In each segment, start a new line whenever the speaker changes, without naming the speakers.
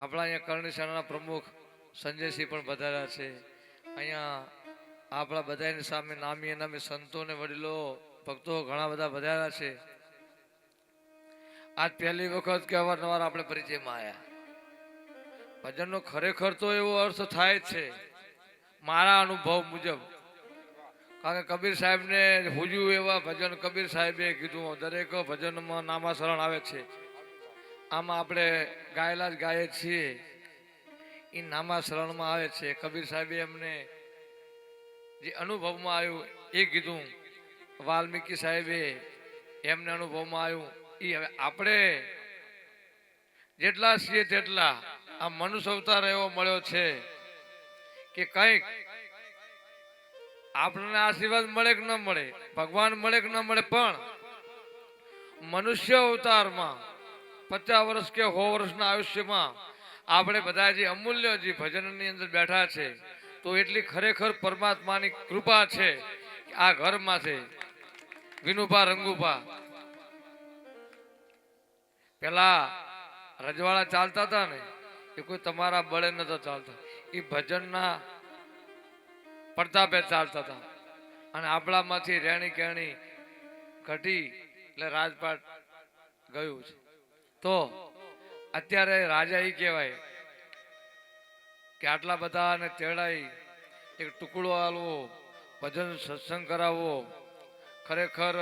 આપણા અહીંયા કરણી સેનાના પ્રમુખ સંજયસિંહ પણ પધાર્યા છે. અહીંયા આપણા બધાની સામે નામી અનામી સંતો ને વડીલો ભક્તો ઘણા બધા પધાર્યા છે. આજ પહેલી વખત કે અવારનવાર આપણે પરિચયમાં આવ્યા. ભજનનો ખરેખર તો એવો અર્થ થાય છે મારા અનુભવ મુજબ. કારણ કે કબીર સાહેબને હુજ્યું એવા ભજન કબીર સાહેબે કીધું. દરેક ભજનમાં નામાસરણ આવે છે. આમાં આપણે ગાયેલા જ ગાઈએ છીએ એ નામાસરણમાં આવે છે. કબીર સાહેબે એમને જે અનુભવમાં આવ્યું એ કીધું. વાલ્મીકી સાહેબે એમને અનુભવમાં આવ્યું એ. હવે આપણે જેટલા છીએ તેટલા આ મનુષ્ય અવતાર એવો મળ્યો છે કે કંઈક આપણને આશીર્વાદ મળે કે ન મળે, ભગવાન મળે કે ન મળે, પણ મનુષ્ય અવતારમાં 50 વર્ષ કે 100 વર્ષના આયુષ્યમાં આપણે બધા જે અમૂલ્ય જે ભજનની અંદર બેઠા છે તો એટલી ખરેખર પરમાત્માની કૃપા છે કે આ ઘરમાં છે. વિનુભા રંગુભા પેલા રજવાડા ચાલતા હતા ને એ કોઈ તમારા બળે નતા ચાલતા, એ ભજનના પ્રતાપે ચાલતા હતા. અને આપણામાંથી રેણી કેણી ઘટી એટલે રાજપાટ ગયું છે. તો અત્યારે રાજા એ કહેવાય કે આટલા બધાને તેડાઈ એક ટુકડો આલવો, ભજન સત્સંગ કરાવવો. ખરેખર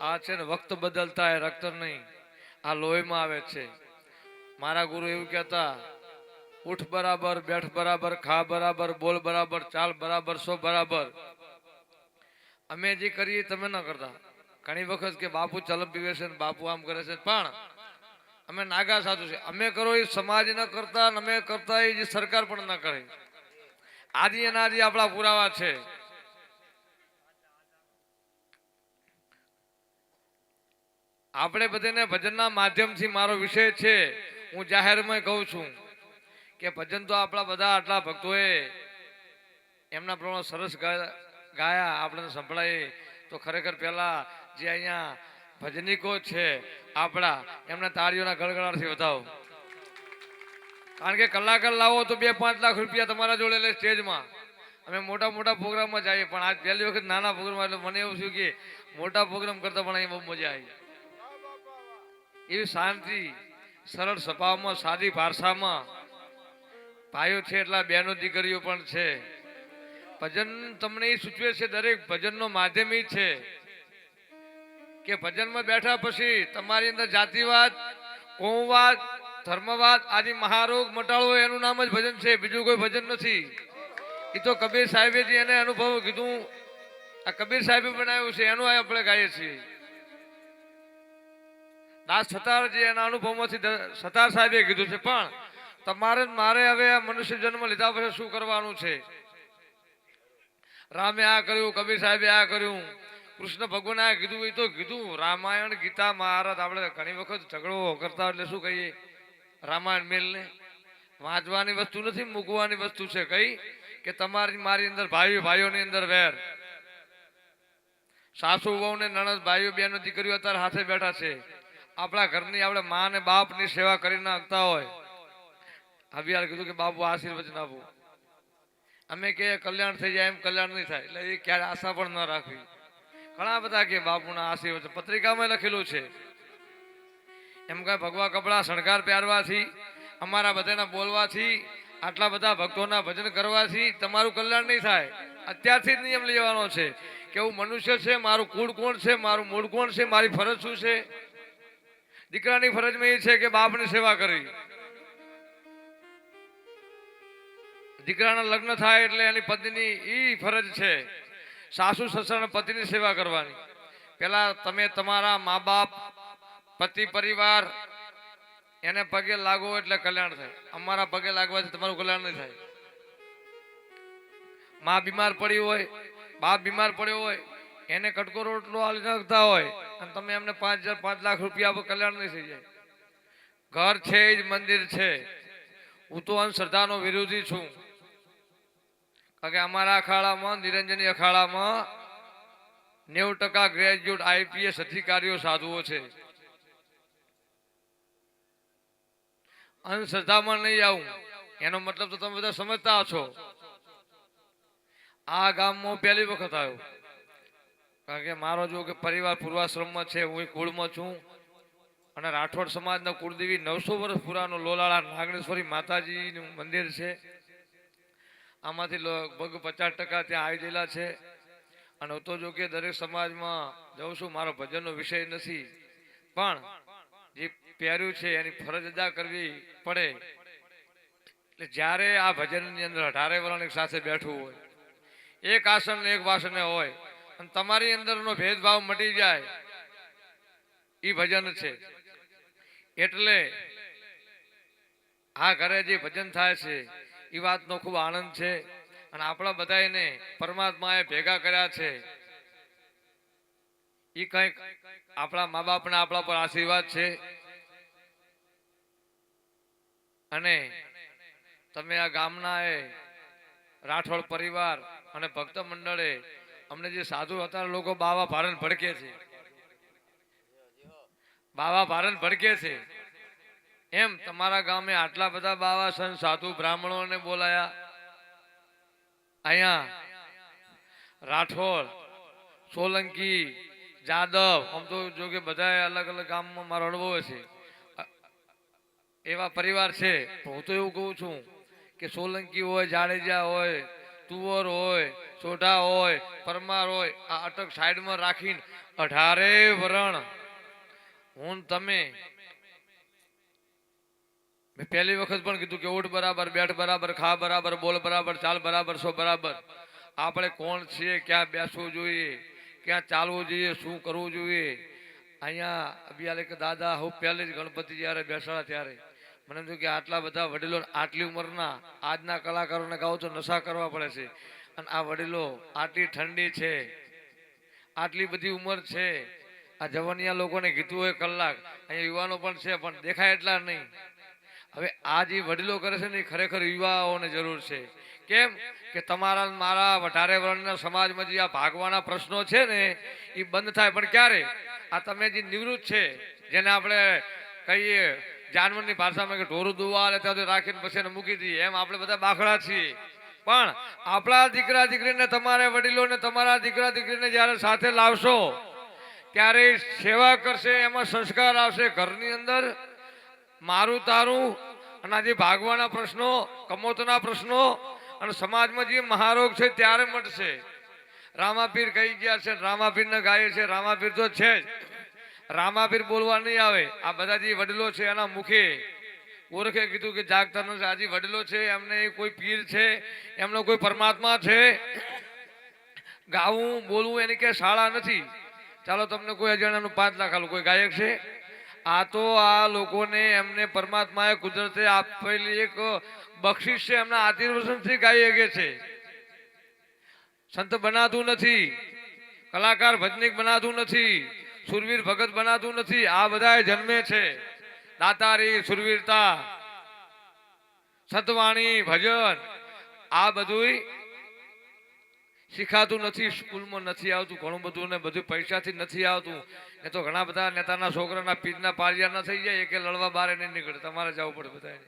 આ છે ને વક્ત બદલતા એ રક્ત નહીં, આ લોહીમાં આવે છે. મારા ગુરુ એવું કહેતા, ઉઠ બરાબર, બેઠ બરાબર, ખા બરાબર, બોલ બરાબર, ચાલ બરાબર, સો બરાબર. અમે જે કરીએ તમે ન કરતા. ઘણી વખત કે બાપુ ચલમ પીવે છે, બાપુ આમ કરે છે, પણ અમે નાગા સાધુ છે. અમે કરો એ સમાજ ન કરતા, અમે કરતા એ સરકાર પણ ન કરે. આદિ અનાદિ આપણા પુરાવા છે. આપણે બધાને ભજનના માધ્યમથી મારો વિષય છે, હું જાહેરમાં કહું છું કે ભજન તો આપણા બધા આટલા ભક્તોએ એમના પ્રમાણે સરસ ગાયા, આપણને સંભળાય. તો ખરેખર પહેલા જે અહીંયા ભજનિકો છે આપણા, એમના તાળીઓના ગળગળાટથી વધાવો. કારણ કે કલાકાર લાવો તો 2-5 લાખ રૂપિયા તમારા જોડે લે સ્ટેજમાં. અમે મોટા મોટા પ્રોગ્રામમાં જઈએ, પણ આજ પહેલી વખત નાના પ્રોગ્રામ, એટલે મને એવું થયું કે મોટા પ્રોગ્રામ કરતા પણ અહીં બહુ મજા આવી. એવી શાંતિ, સરળ સ્વભાવમાં, સાદી ભાષામાં ભાઈઓ છે એટલા બહેનો દીકરીઓ પણ છે. ભજન તમને એ સૂચવે છે, દરેક ભજનનો માધ્યમ એ છે કે ભજનમાં બેઠા પછી તમારી અંદર જાતિવાદ, કોમવાદ, ધર્મવાદ આદિ મહારોગ મટાડવો, એનું નામ જ ભજન છે, બીજું કોઈ ભજન નથી. એ તો કબીર સાહેબે જે એને અનુભવ કીધું, આ કબીર સાહેબે બનાવ્યું છે, એનું આપણે ગાઈએ છીએ. દાસ સતાર જે એના અનુભવમાંથી સતાર સાહેબે કીધું છે. પણ તમારે મારે હવે આ મનુષ્ય જન્મ લીધા પછી શું કરવાનું છે? રામે આ કર્યું, કબીર સાહેબે આ કર્યું, કૃષ્ણ ભગવાને આ કીધું, એ તો કીધું. રામાયણ, ગીતા, મહાભારત આપણે ઘણી વખત ઝઘડો કરતા, એટલે શું કહીએ, રામાયણ મેલને વાંચવાની વસ્તુ નથી, મૂકવાની વસ્તુ છે. કઈ કે તમારી મારી અંદર ભાઈઓની અંદર વેર. સાસુ વહુ ને નણંદ, ભાઈઓ બહેનો દીકરીઓ અત્યારે હાથે બેઠા છે. આપણા ઘરની આપણે મા ને બાપની સેવા કરી નાખતા હોય. હવે કીધું કે બાપુ આશીર્વચન આપો. અમે કે કલ્યાણ થઈ જાય, એમ કલ્યાણ નહીં થાય. એટલે એ ક્યારે આશા પણ ન રાખવી. ઘણા બધા કે બાપુના આશીર્વચન પત્રિકામાં લખેલું છે. એમ કઈ ભગવા કપડા શણગાર પહેરવાથી, અમારા બધાના બોલવાથી, આટલા બધા ભક્તોના ભજન કરવાથી તમારું કલ્યાણ નહીં થાય. અત્યારથી જ નિયમ લેવાનો છે કે હું મનુષ્ય છે, મારું કુળ કોણ છે, મારું મૂળ કોણ છે, મારી ફરજ શું છે. દીકરાની ફરજમાં એ છે કે બાપની સેવા કરવી. દીકરાના લગ્ન થાય એટલે એની પત્નીની એ ફરજ છે, સાસુ સસરા પતિની સેવા કરવાની. પેલા તમે તમારા મા બાપ, પતિ પરિવાર એને પગે લાગો એટલે કલ્યાણ થાય. અમારા પગે લાગવાથી તમારું કલ્યાણ નહીં થાય. મા બીમાર પડી હોય, બાપ બીમાર પડ્યો હોય, એને કટકો રોટલો આલી નાખતા હોય અને તમે એમને 5,000 5 લાખ રૂપિયા આપો, કલ્યાણ નહીં થઈ જાય. ઘર છે એ જ મંદિર છે. હું તો અંધશ્રદ્ધાનો વિરોધી છું. કારણ કે અમારા અખાડામાં, નિરંજની અખાડામાં 90% ગ્રેજ્યુએટ IPS અધિકારીઓ સાધુઓ છે. અંધશ્રદ્ધામાં નહીં આવું. એનો મતલબ તો તમે બધા સમજતા છો. આ ગામમાં પહેલી વખત આવ્યો, કારણ કે મારો જો કે પરિવાર પૂર્વાશ્રમમાં છે, હું કુળમાં છું, અને રાઠોડ સમાજના કુળદેવી 900 વર્ષ પુરાનો લોલાળા નાગણેશ્વરી માતાજીનું મંદિર છે. આમાંથી લગભગ 50% ત્યાં આવી ગયેલા છે. અને હું તો જો કે દરેક સમાજમાં જઉં છું, મારો ભજનનો વિષય નથી, પણ જે પહેર્યું છે એની ફરજ અદા કરવી પડે. એટલે જ્યારે આ ભજનની અંદર 18 વરણ એક સાથે બેઠું હોય, એક આસન ને એક વાસને હોય, અને તમારી અંદરનો ભેદભાવ મટી જાય, એ ભજન છે. એટલે આ ઘરે જે ભજન થાય છે એ વાતનો ખૂબ આનંદ છે. અને આપણા બધાને પરમાત્માએ ભેગા કર્યા છે, એ કંઈક આપણા મા બાપના આપણા પર આશીર્વાદ છે. અને તમે આ ગામના રાઠોડ પરિવાર અને ભક્ત મંડળે અમને જે સાધુ હતા લોકો બાવા ભારણ ભડકે છે, બાવા ભારણ ભડકે છે, એમ તમારા ગામે આટલા બધા બાવા સંત સાધુ બ્રાહ્મણોને બોલાયા. અહીંયા રાઠોડ, સોલંકી, જાદવ, આમ તો જો કે બધા અલગ અલગ ગામમાં મારો અનુભવ છે, એવા પરિવાર છે. હું તો એવું કહું છું કે સોલંકી હોય, જાડેજા હોય, તુવર હોય, સોઢા હોય, પરમાર હોય, આ અટક સાઈડમાં રાખીને 18 વરણ હું તમે, મેં પહેલી વખત પણ કીધું કે ઉઠ બરાબર, બેઠ બરાબર, ખા બરાબર, બોલ બરાબર, ચાલ બરાબર, સો બરાબર. આપણે કોણ છીએ, ક્યાં બેસવું જોઈએ, ક્યાં ચાલવું જોઈએ, શું કરવું જોઈએ. અહીંયા અભિયાલે કે દાદા હું પહેલે જ ગણપતિ જ્યારે બેસાડા ત્યારે મને એમ થયું કે આટલા બધા વડીલો આટલી ઉંમરના આજના કલાકારોને ગાઓ તો નશા કરવા પડે છે, અને આ વડીલો આટલી ઠંડી છે, આટલી બધી ઉંમર છે, આ જવાનિયા લોકોને કીધું હોય કલાક, અહીંયા યુવાનો પણ છે પણ દેખાય એટલા નહીં. હવે આ જે વડીલો કરે છે ને એ ખરેખર યુવાઓને જરૂર છે. કેમ કે તમારા મારા 18 વર્ણના સમાજમાં જે આ ભાગવાના પ્રશ્નો છે ને એ બંધ થાય. પણ ક્યારે? આ તમે જે નિવૃત્ત છે, જેને આપણે કહીએ જાનવરની ભાષામાં કે ઢોરું દુવા લે ત્યાં રાખીને પછી મૂકી દઈએ, એમ આપણે બધા બાખડા છીએ. પણ આપણા દીકરા દીકરીને, તમારે વડીલોને, તમારા દીકરા દીકરીને જ્યારે સાથે લાવશો ત્યારે સેવા કરશે, એમાં સંસ્કાર આવશે ઘરની અંદર. મારું તારું અને આજે ભાગવાના પ્રશ્નો, કમોતના પ્રશ્નો અને સમાજમાં જે મહારોગ છે ત્યારે મટશે. રામાપીર કહી ગયા છે, રામાપીરને ગાય છે, રામાપીર તો છે જ, રામાપીર બોલવા નહીં આવે. આ બધા જે વડીલો છે એના મુખે ઓળખે કીધું કે જાગતા નથી. આજે વડીલો છે એમને કોઈ પીર છે, એમનો કોઈ પરમાત્મા છે. ગાવું બોલવું એની કે શાળા નથી. ચાલો તમને કોઈ અજાણાનું 5 લાખ આલું, કોઈ ગાયક છે? આ તો આ લોકોને એમને પરમાત્માએ કુદરતે આપેલી એક બક્ષિસ છે, એમના આશીર્વાદથી ગાઈ શકે છે. સંત બનાતું નથી, કલાકાર ભજનિક બનાતું નથી, સુરવીર ભગત બનાતું નથી. આ બધા જન્મે છે. દાતારી, સુરવીરતા, સતવાણી, ભજન, આ બધું શીખાતું નથી, સ્કૂલમાં નથી આવતું. ઘણું બધું ને બધું પૈસાથી નથી આવતું. એ તો ઘણા બધા નેતાના છોકરાના પીરના પાળિયા ના થઈ જાય કે લડવા બહાર નહીં નીકળે, તમારે જવું પડે બધા.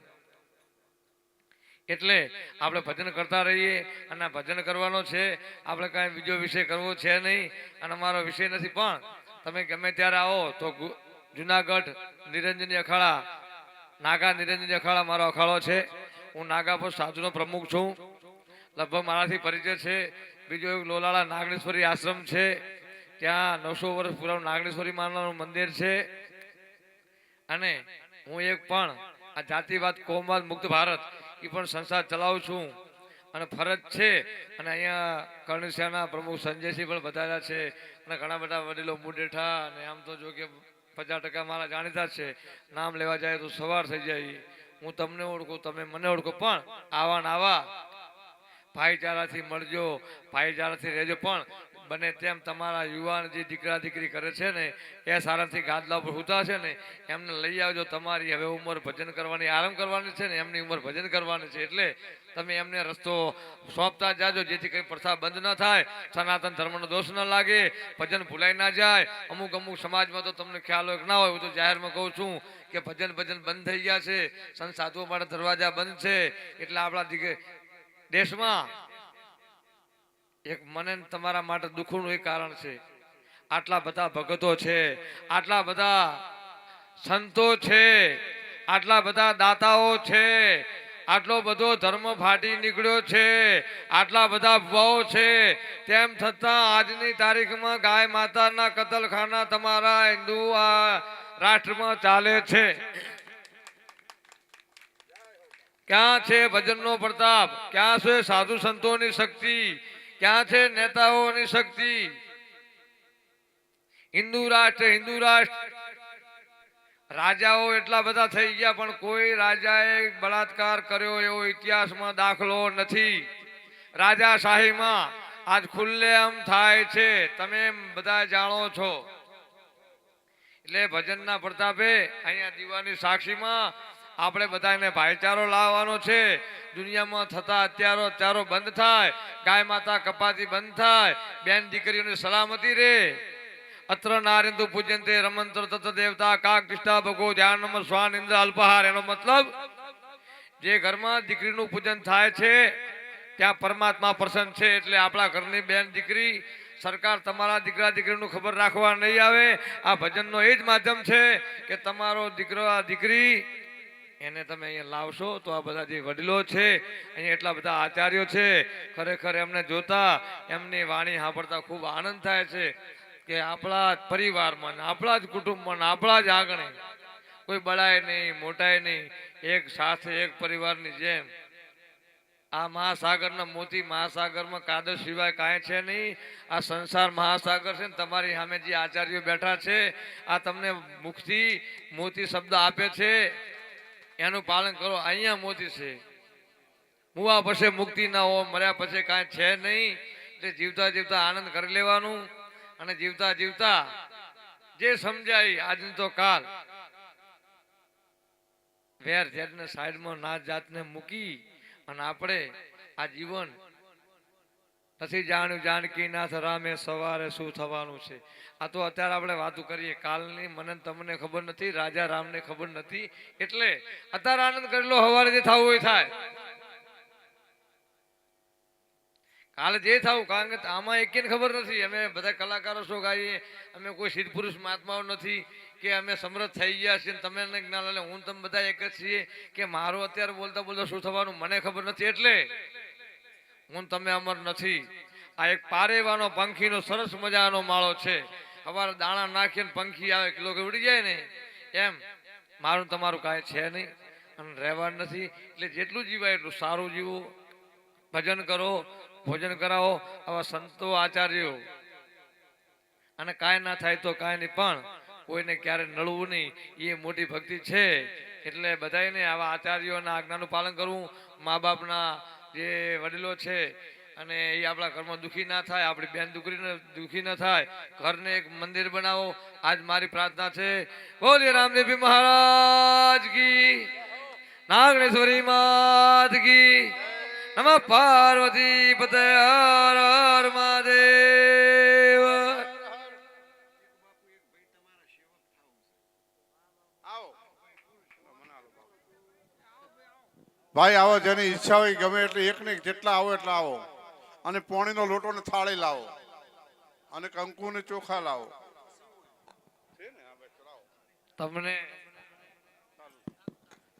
એટલે આપણે ભજન કરતા રહીએ. અને ભજન કરવાનો છે, આપણે કાંઈ બીજો વિષય કરવો છે નહીં, અને અમારો વિષય નથી. પણ તમે ગમે ત્યારે આવો તો જુનાગઢ નિરંજની અખાડા, નાગા નિરંજની અખાડા મારો અખાડો છે. હું નાગાપુર સાધુનો પ્રમુખ છું, લગભગ મારાથી પરિચય છે. બીજો એક લોલાળા નાગણેશ્વરી આશ્રમ છે, ત્યાં 900 વર્ષ પુરાનું નાગણેશ્વરી માનું મંદિર છે. અને હું એક પણ આ જાતિવાદ, કોમવાદ મુક્ત ભારત એ પણ સંસ્થા ચલાવું છું, અને ફરજ છે. અને અહીંયા કર્ણસિંહના પ્રમુખ સંજયસિંહ પણ બતાવ્યા છે, અને ઘણા બધા વડીલો મુડેઠા, અને આમ તો જો કે 50% મારા જાણીતા છે. નામ લેવા જાય તો સવાર થઈ જાય. હું તમને ઓળખું, તમે મને ઓળખો, પણ આવા ને આવા ભાઈચારાથી મળજો, ભાઈચારાથી રહેજો. પણ બને તેમ તમારા યુવાન જે દીકરા દીકરી કરે છે ને એ સારાથી ગાદલા ઉપર સૂતા છે ને એમને લઈ આવજો. તમારી હવે ઉંમર ભજન કરવાની આરામ કરવાની છે ને એમની ઉંમર ભજન કરવાની છે, એટલે તમે એમને રસ્તો સોંપતા જાજો, જેથી કંઈ પ્રથા બંધ ન થાય, સનાતન ધર્મનો દોષ ન લાગે, ભજન ભૂલાઈ ના જાય. અમુક સમાજમાં તો તમને ખ્યાલ હોય કે ના હોય, હું તો જાહેરમાં કહું છું કે ભજન બંધ થઈ ગયા છે, સંત સાધુઓ માટે દરવાજા બંધ છે. એટલે આપણા દેશમાં એક મને તમારા માટે દુઃખનું એક કારણ છે. આટલા બધા ભગતો છે, આટલા બધા સંતો છે, આટલા બધા દાતાઓ છે, આટલો બધો ધર્મ ફાટી નીકળ્યો છે, આટલા બધા ભુવાઓ છે, તેમ છતાં આજની તારીખમાં ગાય માતાના કતલખાના તમારા હિન્દુ રાષ્ટ્રમાં ચાલે છે. ક્યાં છે ભજનનો પ્રતાપ? ક્યાં છે સાધુ સંતોની શક્તિ? ક્યાં છે નેતાઓની શક્તિ? હિન્દુ રાષ્ટ્ર રાજાઓ એટલા બધા થઈ ગયા, પણ કોઈ રાજાએ બળાત્કાર કર્યો એવો ઇતિહાસમાં દાખલો નથી. રાજાશાહીમાં આજ ખુલ્લેઆમ થાય છે, તમે બધા જાણો છો. એટલે ભજનના પ્રતાપે અહીંયા દીવાની સાક્ષીમાં આપણે બધાને ભાઈચારો લાવવાનો છે. દુનિયામાં થતા અત્યારો બંધ થાય, ગાય માતા કપાતી બંધ થાય, બેન દીકરીઓની સલામતી રે. અત્ર નારિંદુ પૂજ્યંતે રમંત્ર તત્વ દેવતા કાક તિષ્ઠા ભગો ધ્યાન નમ સ્વાન ઇન્દ્ર અલ્પહાર. એનો મતલબ જે ઘરમાં દીકરીનું પૂજન થાય છે ત્યાં પરમાત્મા પ્રસન્ન છે. એટલે આપણા ઘરની બેન દીકરી, સરકાર તમારા દીકરા દીકરીનું ખબર રાખવા નહીં આવે. આ ભજનનો એ જ માધ્યમ છે કે તમારો દીકરો દીકરી એને તમે અહીંયા લાવશો તો આ બધા જે વડીલો છે, અહીંયા એટલા બધા આચાર્યો છે, ખરેખર એમને જોતા એમની વાણી સાંભળતા ખૂબ આનંદ થાય છે કે આપણા જ પરિવારમાં, આપણા જ કુટુંબમાં, આપણા જ આંગણે કોઈ બળાય નહીં, મોટાય નહીં, એક સાથે એક પરિવારની જેમ. આ મહાસાગરના મોતી મહાસાગરમાં કાદર સિવાય કાંઈ છે નહીં. આ સંસાર મહાસાગર છે ને તમારી સામે જે આચાર્યો બેઠા છે આ તમને મુખથી મોતી શબ્દ આપે છે, એનું પાલન કરો. અહીંયા મોતી છે. મુવા પછી મુક્તિ ના હો, મર્યા પછી કાંઈ છે નહીં. એટલે જીવતા જીવતા આનંદ કરી લેવાનું, અને જીવતા જીવતા જે સમજાય આજનો તો કાલ વેર ઝેરને સાઈડમાં નાત જાતને મૂકી અને આપણે આ જીવન નથી જાણ્યું જાનકી નાથ રામે સવારે શું થવાનું છે. આ તો અત્યારે આપણે વાતો કરીએ, કાલની મને તમને ખબર નથી, રાજા રામને ખબર નથી. એટલે અત્યારે આનંદ કરી લો, સવારે જે થવું હોય થાય, કાલે જે થવું. કારણ કે આમાં એકેને ખબર નથી. અમે બધા કલાકારો છો ગાઈએ, અમે કોઈ સિદ્ધ પુરુષ મહાત્માઓ નથી કે અમે સમૃદ્ધ થઈ ગયા છીએ તમે જ્ઞાન. એટલે હું તમે બધા એક જ છીએ કે મારું અત્યારે બોલતા બોલતા શું થવાનું મને ખબર નથી. એટલે હું તમે અમર નથી. આ એક પારેવાનો પંખીનો સરસ મજાનો માળો છે. સવારે દાણા નાખીને પંખી આવે કિલો કે ઉડી જાય ને, એમ મારું તમારું કાંઈ છે નહીં અને રહેવાનું નથી. એટલે જેટલું જીવાય એટલું સારું જીવો, ભજન કરો, ભોજન કરાવો. આવા સંતો આચાર્યો, અને કાંઈ ના થાય તો કાંઈ નહીં, પણ કોઈને ક્યારે નળવું નહીં, એ મોટી ભક્તિ છે. એટલે બધાને આવા આચાર્યોના આજ્ઞાનું પાલન કરવું. મા બાપના જે વડીલો છે અને એ આપણા ઘરમાં દુઃખી ના થાય, આપણી બેન દીકરીને દુઃખી ના થાય. ઘરને એક મંદિર બનાવો. આજ મારી પ્રાર્થના છે. બોલીએ રામદેવજી મહારાજ કી, નાગેશ્વરી માત કી, નમઃ પાર્વતી પતે, હર હર મહાદેવ.
ભાઈ આવો, જેની ઈચ્છા હોય ગમે એટલે એક ને જેટલા આવો એટલા આવો, અને પોણીનો લોટો ને થાળી લાવો, અને કંકુ ને ચોખા લાવો.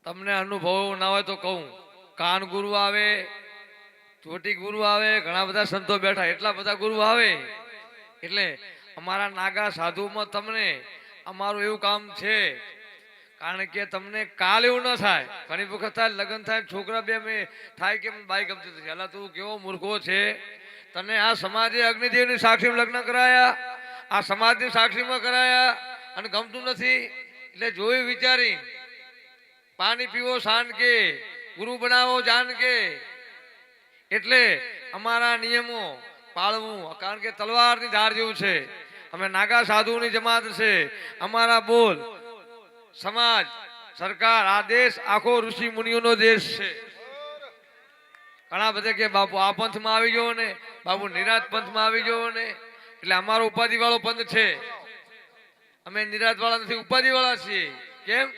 તમને અનુભવ ના હોય તો કહું, કાન ગુરુ આવે, ચોટી ગુરુ આવે, ઘણા બધા સંતો બેઠા, એટલા બધા ગુરુ આવે. એટલે અમારા નાગા સાધુમાં તમને અમારું એવું કામ છે, કારણ કે તમને કાલ એવું ન થાય. ઘણી વખત થાય, લગ્ન થાય, છોકરા બે મેં થાય કે બાઈ ગમતી નથી. એટલે તું કેવો મૂર્ખો છે, તને આ સમાજે અગ્નિદેવની સાક્ષીમાં લગ્ન કરાયા, આ સમાજની સાક્ષીમાં કરાયા, અને ગમતું નથી. એટલે જોઈ વિચારી પાણી પીવો શાન કે, ગુરુ બનાવો જાન કે. એટલે અમારા નિયમો પાળવું, કારણ કે તલવારની ધાર જેવું છે. અમે નાગા સાધુની જમાત છે. અમારા બોલ સમાજ સરકાર આ દેશ આખો ઋષિ મુનિઓનો દેશ છે. ઘણા બધા કે બાપુ આ પંથમાં આવી ગયો ને, બાપુ નિરાત પંથમાં આવી ગયો ને, એટલે અમારો ઉપાધિ વાળો પંથ છે. અમે નિરાત વાળા નથી, ઉપાધિ વાળા છીએ. કેમ?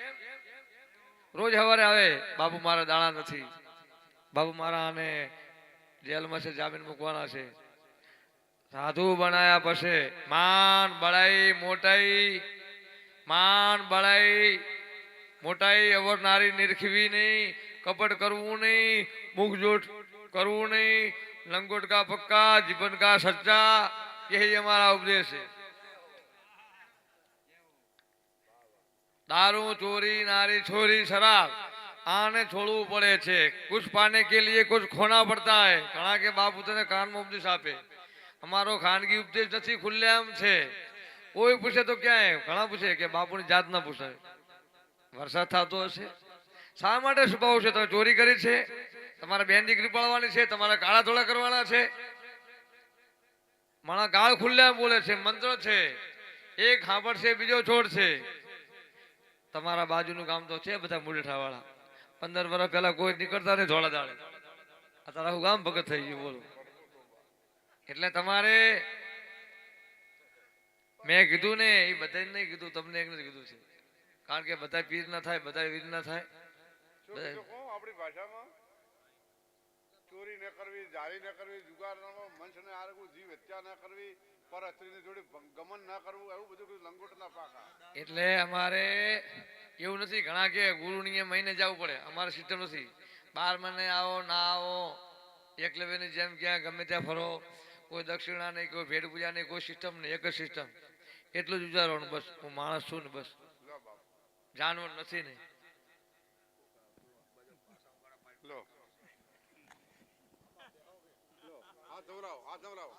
રોજ સવારે આવે બાપુ મારા દાણા નથી, બાપુ મારા આને જેલમાં છે, જામીન મૂકવાના છે. સાધુ બનાયા પછી માન બળાઈ મોટાઈ, માન બળાઈ મોટાઈ અવરનારી નિરખવી નહીં, કપટ કરવું નહીં, મુખ જોટ કરવું નહીં, લંગોટ કા પક્કા જીવન કા સચ્ચા, यही हमारा उपदेश है. दारू चोरी नारी छोरी शराब आने छोड़વું પડે છે. कुछ पाने के लिए कुछ खोना पड़ता है. ઘણા કે બાપુ તને કાનમાં ઉપદેશ આપે, અમારો ખાનગી ઉપદેશ નથી, ખુલ્લેઆમ છે. કોઈ પૂછે તો ક્યાં હે? ઘણા પૂછે કે બાપુની જાત ના પૂછાય. વરસાદ થતો હશે, શા માટે છુપાવું છે? તમે ચોરી કરી છે, તમારે બેન દીકરી પાડવાની છે, તમારે કાળા ધોળા કરવાના છે. મારા ગાળ ખુલ્લેઆમ બોલે છે, મંત્ર છે, એક હાંભળ છે, બીજો છોડ છે. તમારા બાજુનું ગામ તો છે બધા મુડેઠા વાળા, 15 વર્ષ પહેલા કોઈ નીકળતા નહીં ધોળા દાડે, અત્યારે આખું ગામ ભગત થઈ ગયું. બોલો. એટલે તમારે મેં કીધું ને એ બધાને નહીં કીધું, તમને એક નથી કીધું છે. કારણ કે બધા પીર ના થાય, બધા વીર ના થાય.
આપણી ભાષામાં ચોરી ન કરવી, જારી ન કરવી, જુગાર ન મંચ ને આરગું, જીવ હત્યા ન કરવી, પર સ્ત્રીની જોડે ગમન ના કરવું, એવું બધું લંગોટ ના પાકા.
એટલે અમારે એવું નથી. ઘણા કે ગુરુની મહિને જવું પડે, અમારે સિસ્ટમ નથી. 12 મહિને આવો ના આવો, એકલવ્યની જેમ ક્યાં ગમે ત્યાં ફરો, કોઈ દક્ષિણા નહીં, કોઈ ભેટ પૂજા નહીં, કોઈ સિસ્ટમ નહીં, એક જ સિસ્ટમ. એટલું જ વિચારવાનું, બસ હું માણસ છું ને, બસ જાનવર નથી ને.
લો હાથ ધવરાવો, હાથ ધવરાવો.